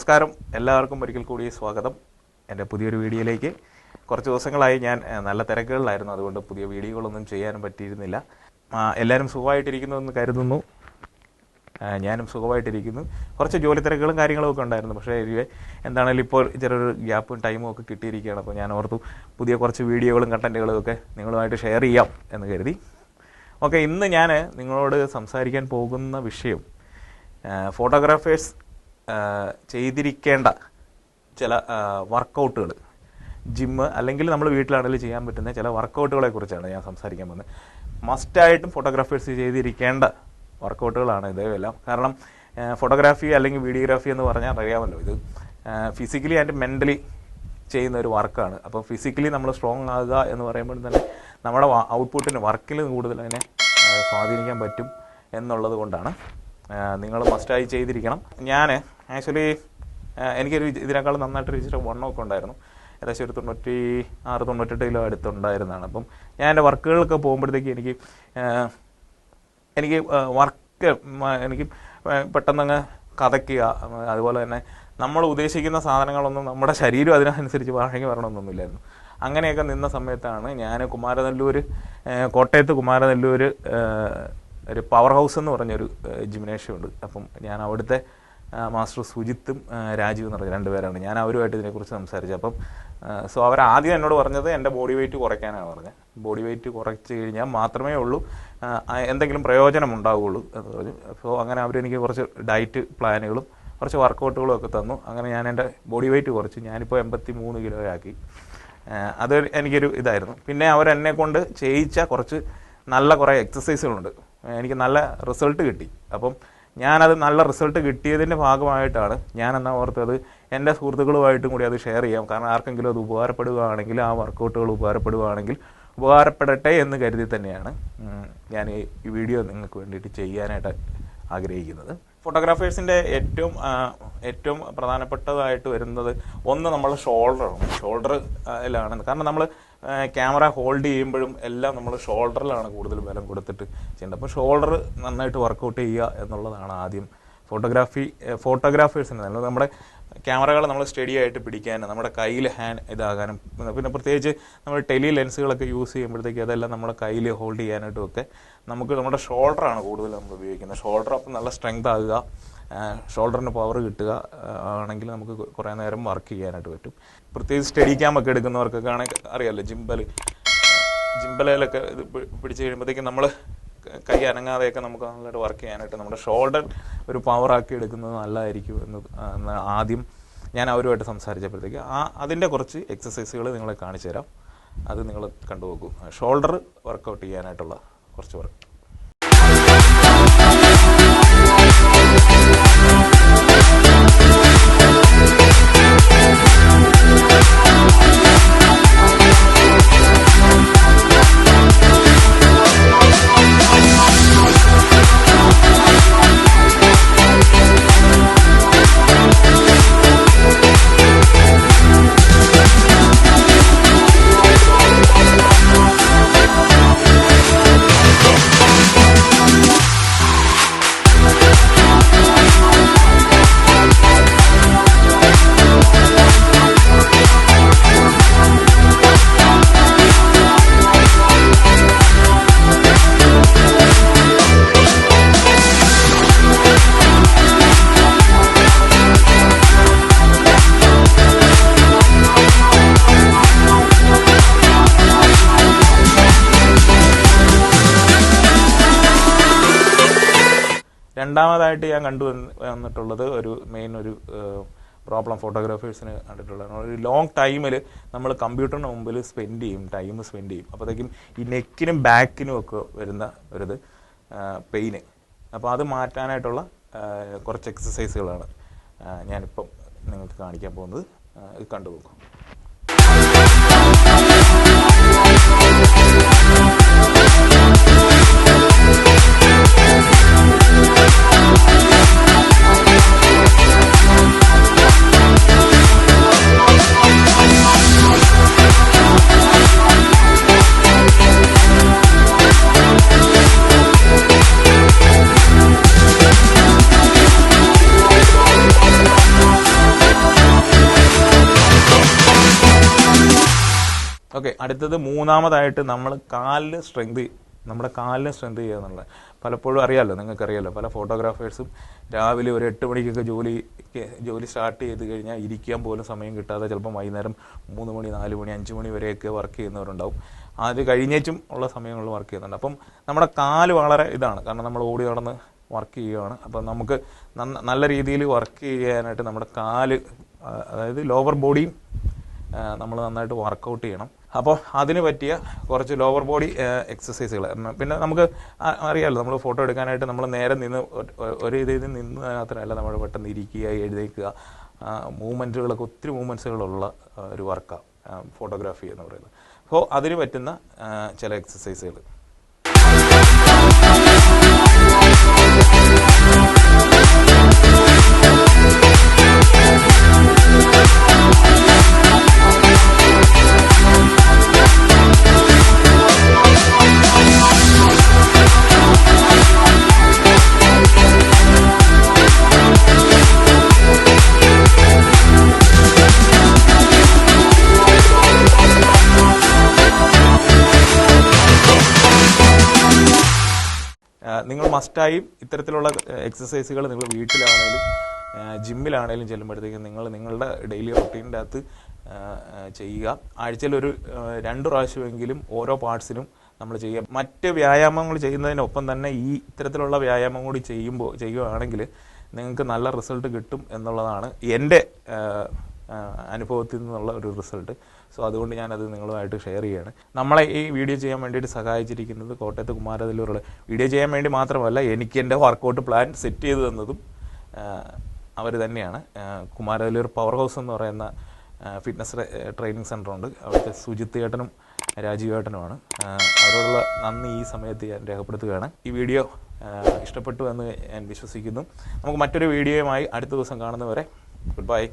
നമസ്കാരം, എല്ലാവർക്കും ഒരിക്കൽ കൂടി സ്വാഗതം എൻ്റെ പുതിയൊരു വീഡിയോയിലേക്ക്. കുറച്ച് ദിവസങ്ങളായി ഞാൻ നല്ല തിരക്കുകളിലായിരുന്നു, അതുകൊണ്ട് പുതിയ വീഡിയോകളൊന്നും ചെയ്യാനും പറ്റിയിരുന്നില്ല. എല്ലാവരും സുഖമായിട്ടിരിക്കുന്നു എന്ന് കരുതുന്നു. ഞാനും സുഖമായിട്ടിരിക്കുന്നു. കുറച്ച് ജോലി തിരക്കുകളും കാര്യങ്ങളൊക്കെ ഉണ്ടായിരുന്നു, പക്ഷേ എന്താണെങ്കിലും ഇപ്പോൾ ചെറിയൊരു ഗ്യാപ്പും ടൈമും ഒക്കെ കിട്ടിയിരിക്കുകയാണ്. അപ്പോൾ ഞാൻ ഓർത്തു പുതിയ കുറച്ച് വീഡിയോകളും കണ്ടൻറ്റുകളും ഒക്കെ നിങ്ങളുമായിട്ട് ഷെയർ ചെയ്യാം എന്ന് കരുതി. ഓക്കെ, ഇന്ന് ഞാൻ നിങ്ങളോട് സംസാരിക്കാൻ പോകുന്ന വിഷയം ഫോട്ടോഗ്രാഫേഴ്സ് ചെയ്തിരിക്കേണ്ട ചില വർക്കൗട്ടുകൾ, ജിമ്മ് അല്ലെങ്കിൽ നമ്മൾ വീട്ടിലാണെങ്കിലും ചെയ്യാൻ പറ്റുന്ന ചില വർക്കൗട്ടുകളെ കുറിച്ചാണ് ഞാൻ സംസാരിക്കാൻ പോകുന്നത്. മസ്റ്റായിട്ടും ഫോട്ടോഗ്രാഫേഴ്സ് ചെയ്തിരിക്കേണ്ട വർക്കൗട്ടുകളാണ് ഇതെല്ലാം. കാരണം ഫോട്ടോഗ്രാഫി അല്ലെങ്കിൽ വീഡിയോഗ്രാഫി എന്ന് പറഞ്ഞാൽ അറിയാമല്ലോ, ഇത് ഫിസിക്കലി ആൻഡ് മെൻ്റലി ചെയ്യുന്ന ഒരു വർക്കാണ്. അപ്പോൾ ഫിസിക്കലി നമ്മൾ സ്ട്രോങ് ആകുക എന്ന് പറയുമ്പോൾ തന്നെ നമ്മുടെ ഔട്ട്പുട്ടിന് വർക്കിൽ കൂടുതൽ അതിനെ സ്വാധീനിക്കാൻ പറ്റും എന്നുള്ളത് കൊണ്ടാണ് നിങ്ങൾ മസ്റ്റായി ചെയ്തിരിക്കണം. ഞാൻ ആക്ച്വലി എനിക്കൊരു ഇതിനേക്കാൾ നന്നായിട്ട് ഇച്ചിരി വണ്ണമൊക്കെ ഉണ്ടായിരുന്നു. ഏകദേശം ഒരു 96-98 കിലോ അടുത്തുണ്ടായിരുന്നതാണ്. അപ്പം ഞാൻ എൻ്റെ വർക്കുകളൊക്കെ പോകുമ്പോഴത്തേക്ക് എനിക്ക് വർക്ക് എനിക്ക് പെട്ടെന്നങ്ങ് കഥയ്ക്കുക, അതുപോലെ തന്നെ നമ്മൾ ഉദ്ദേശിക്കുന്ന സാധനങ്ങളൊന്നും നമ്മുടെ ശരീരം അതിനനുസരിച്ച് വഴങ്ങി വരണമെന്നൊന്നുമില്ലായിരുന്നു. അങ്ങനെയൊക്കെ നിന്ന സമയത്താണ് ഞാൻ കോട്ടയത്ത് കുമാരനെല്ലൂർ ഒരു പവർ ഹൗസ് എന്ന് പറഞ്ഞൊരു ജിംനേഷ്യം ഉണ്ട്. അപ്പം ഞാൻ അവിടുത്തെ മാസ്റ്റർ സുജിത്തും രാജീവ് എന്ന് പറഞ്ഞ 2 പേരാണ്. ഞാൻ അവരുമായിട്ട് ഇതിനെക്കുറിച്ച് സംസാരിച്ചു. അപ്പം അവർ ആദ്യം എന്നോട് പറഞ്ഞത് എൻ്റെ ബോഡി വെയിറ്റ് കുറയ്ക്കാനാണ് പറഞ്ഞത്. ബോഡി വെയിറ്റ് കുറച്ച് കഴിഞ്ഞാൽ മാത്രമേ ഉള്ളൂ എന്തെങ്കിലും പ്രയോജനം ഉണ്ടാവുകയുള്ളൂ എന്ന് പറഞ്ഞു. അപ്പോൾ അങ്ങനെ അവരെനിക്ക് കുറച്ച് ഡയറ്റ് പ്ലാനുകളും കുറച്ച് വർക്കൗട്ടുകളും ഒക്കെ തന്നു. അങ്ങനെ ഞാൻ എൻ്റെ ബോഡി വെയിറ്റ് കുറച്ച് ഞാനിപ്പോൾ 83 കിലോ ആക്കി. അത് എനിക്കൊരു ഇതായിരുന്നു. പിന്നെ അവരെന്നെ കൊണ്ട് ചെയ്യിച്ച കുറച്ച് നല്ല കുറേ എക്സസൈസുകളുണ്ട്. എനിക്ക് നല്ല റിസൾട്ട് കിട്ടി. അപ്പം ഞാനത് നല്ല റിസൾട്ട് കിട്ടിയതിൻ്റെ ഭാഗമായിട്ടാണ് ഞാനെന്നാ ഓർത്തത് എൻ്റെ സുഹൃത്തുക്കളുമായിട്ടും കൂടി അത് ഷെയർ ചെയ്യാം. കാരണം ആർക്കെങ്കിലും അത് ഉപകാരപ്പെടുകയാണെങ്കിൽ, ആ വർക്കൗട്ടുകൾ ഉപകാരപ്പെടുകയാണെങ്കിൽ ഉപകാരപ്പെടട്ടെ എന്ന് കരുതി തന്നെയാണ് ഞാൻ ഈ വീഡിയോ നിങ്ങൾക്ക് വേണ്ടിയിട്ട് ചെയ്യാനായിട്ട് ആഗ്രഹിക്കുന്നത്. ഫോട്ടോഗ്രാഫേഴ്സിൻ്റെ ഏറ്റവും പ്രധാനപ്പെട്ടതായിട്ട് വരുന്നത് ഒന്ന് നമ്മളെ ഷോൾഡറിലാണ്. കാരണം നമ്മൾ ക്യാമറ ഹോൾഡ് ചെയ്യുമ്പോഴും എല്ലാം നമ്മൾ ഷോൾഡറിലാണ് കൂടുതൽ ബലം കൊടുത്തിട്ട് ചെയ്യേണ്ടത്. അപ്പോൾ ഷോൾഡർ നന്നായിട്ട് വർക്കൗട്ട് ചെയ്യുക എന്നുള്ളതാണ് ആദ്യം ഫോട്ടോഗ്രാഫേഴ്സിന്. നമ്മുടെ ക്യാമറകൾ നമ്മൾ സ്റ്റഡി ആയിട്ട് പിടിക്കാനും നമ്മുടെ കയ്യിൽ ഇതാകാനും, പിന്നെ പ്രത്യേകിച്ച് നമ്മൾ ടെലി ലെൻസുകളൊക്കെ യൂസ് ചെയ്യുമ്പോഴത്തേക്ക് അതെല്ലാം നമ്മുടെ കയ്യിൽ ഹോൾഡ് ചെയ്യാനായിട്ടും ഒക്കെ നമുക്ക് നമ്മുടെ ഷോൾഡറാണ് കൂടുതൽ നമ്മൾ ഉപയോഗിക്കുന്നത്. ഷോൾഡർ അപ്പം നല്ല സ്ട്രെങ്ത് ആകുക, ഷോൾഡറിന് പവർ കിട്ടുക ആണെങ്കിൽ നമുക്ക് കുറേ നേരം വർക്ക് ചെയ്യാനായിട്ട് പറ്റും. പ്രത്യേകിച്ച് സ്റ്റഡി ക്യാമൊക്കെ എടുക്കുന്നവർക്കൊക്കെ ആണെങ്കിൽ അറിയാമല്ലോ, ജിംബലയിലൊക്കെ ഇത് പിടിച്ച് കഴിയുമ്പോഴത്തേക്കും നമ്മൾ കൈ അനങ്ങാതെയൊക്കെ നമുക്ക് നല്ലതായിട്ട് വർക്ക് ചെയ്യാനായിട്ട് നമ്മുടെ ഷോൾഡർ ഒരു പവറാക്കി എടുക്കുന്നത് നല്ലതായിരിക്കും എന്ന് ആദ്യം ഞാൻ അവരുമായിട്ട് സംസാരിച്ചപ്പോഴത്തേക്ക് അതിൻ്റെ കുറച്ച് എക്സസൈസുകൾ നിങ്ങളെ കാണിച്ചു തരാം. അത് നിങ്ങൾ കണ്ടുപോകൂ. ഷോൾഡർ വർക്കൗട്ട് ചെയ്യാനായിട്ടുള്ള കുറച്ച് വർക്ക്. രണ്ടാമതായിട്ട് ഞാൻ വന്നിട്ടുള്ളത് ഒരു പ്രോബ്ലം ഫോട്ടോഗ്രാഫേഴ്സിന് കണ്ടിട്ടുള്ളതാണ്. ഒരു ലോങ് ടൈമിൽ നമ്മൾ കമ്പ്യൂട്ടറിന് മുമ്പിൽ ടൈം സ്പെൻഡ് ചെയ്യും. അപ്പോഴത്തേക്കും ഈ നെക്കിനും ബാക്കിനും ഒക്കെ വരുന്ന ഒരിത് പെയിന്. അപ്പോൾ അത് മാറ്റാനായിട്ടുള്ള കുറച്ച് എക്സസൈസുകളാണ് ഞാനിപ്പം നിങ്ങൾക്ക് കാണിക്കാൻ പോകുന്നത്. ഇത് കണ്ടുപോകും. ഓക്കെ, അടുത്തത് മൂന്നാമതായിട്ട് നമ്മൾ നമ്മുടെ കാലിന് സ്ട്രെങ്ത് ചെയ്യുക എന്നുള്ളത്. പലപ്പോഴും അറിയാമല്ലോ, നിങ്ങൾക്കറിയാമല്ലോ, പല ഫോട്ടോഗ്രാഫേഴ്സും രാവിലെ ഒരു 8 മണിക്കൊക്കെ ജോലി സ്റ്റാർട്ട് ചെയ്ത് കഴിഞ്ഞാൽ ഇരിക്കാൻ പോലും സമയം കിട്ടാതെ ചിലപ്പം വൈകുന്നേരം 3 മണി 4 മണി 5 മണി വരെയൊക്കെ വർക്ക് ചെയ്യുന്നവരുണ്ടാവും. അത് കഴിഞ്ഞേച്ചും ഉള്ള സമയങ്ങളിൽ വർക്ക് ചെയ്യുന്നുണ്ട്. അപ്പം നമ്മുടെ കാല് വളരെ ഇതാണ്, കാരണം നമ്മൾ ഓടി നടന്ന് വർക്ക് ചെയ്യുകയാണ്. അപ്പം നമുക്ക് നല്ല രീതിയിൽ വർക്ക് ചെയ്യാനായിട്ട് നമ്മുടെ കാല്, അതായത് ലോവർ ബോഡിയും നമ്മൾ നന്നായിട്ട് വർക്കൗട്ട് ചെയ്യണം. അപ്പോൾ അതിന് പറ്റിയ കുറച്ച് ലോവർ ബോഡി എക്സസൈസുകൾ. പിന്നെ നമുക്ക് അറിയാമല്ലോ, നമ്മൾ ഫോട്ടോ എടുക്കാനായിട്ട് നമ്മൾ നേരെ നിന്ന് ഒരു രീതിയിൽ നിന്ന് മാത്രമല്ല, നമ്മൾ പെട്ടെന്ന് ഇരിക്കുക, എഴുന്നേൽക്കുക, മൂവ്മെൻറ്റുകളൊക്കെ ഒത്തിരി മൂവ്മെൻറ്റ്സുകളുള്ള ഒരു വർക്കാണ് ഫോട്ടോഗ്രാഫി എന്ന് പറയുന്നത്. അപ്പോൾ അതിന് പറ്റുന്ന ചില എക്സസൈസുകൾ. നിങ്ങൾ മസ്റ്റായും ഇത്തരത്തിലുള്ള എക്സസൈസുകൾ നിങ്ങൾ വീട്ടിലാണേലും ജിമ്മിലാണേലും ചെല്ലുമ്പോഴത്തേക്കും നിങ്ങളുടെ ഡെയിലി റൊട്ടീനിൻ്റെ അകത്ത് ചെയ്യുക. ആഴ്ചയിൽ ഒരു 2 പ്രാവശ്യമെങ്കിലും ഓരോ പാർട്സിനും നമ്മൾ ചെയ്യുക. മറ്റ് വ്യായാമങ്ങൾ ചെയ്യുന്നതിനൊപ്പം തന്നെ ഇത്തരത്തിലുള്ള വ്യായാമം കൂടി ചെയ്യുകയാണെങ്കിൽ നിങ്ങൾക്ക് നല്ല റിസൾട്ട് കിട്ടും എന്നുള്ളതാണ് എൻ്റെ അനുഭവത്തിൽ നിന്നുള്ള ഒരു റിസൾട്ട്. സോ അതുകൊണ്ട് ഞാനത് നിങ്ങളുമായിട്ട് ഷെയർ ചെയ്യുകയാണ്. നമ്മളെ ഈ വീഡിയോ ചെയ്യാൻ വേണ്ടിയിട്ട് സഹായിച്ചിരിക്കുന്നത് കോട്ടയത്ത് കുമാരനെല്ലൂരുള്ള, വീഡിയോ ചെയ്യാൻ വേണ്ടി മാത്രമല്ല, എനിക്ക് എൻ്റെ വർക്കൗട്ട് പ്ലാൻ സെറ്റ് ചെയ്ത് തന്നതും അവർ തന്നെയാണ്. കുമാരനെല്ലൂർ പവർ ഹൗസ് എന്ന് പറയുന്ന ഫിറ്റ്നസ് ട്രെയിനിങ് സെൻ്ററുണ്ട്. അവിടുത്തെ സുജിത്ത് ഏട്ടനും രാജീവ് ഏട്ടനുമാണ്. അവരോടുള്ള നന്ദി ഈ സമയത്ത് ഞാൻ രേഖപ്പെടുത്തുകയാണ്. ഈ വീഡിയോ ഇഷ്ടപ്പെട്ടു എന്ന് ഞാൻ വിശ്വസിക്കുന്നു. നമുക്ക് മറ്റൊരു വീഡിയോയുമായി അടുത്ത ദിവസം കാണുന്നവരെ ഗുഡ് ബൈ.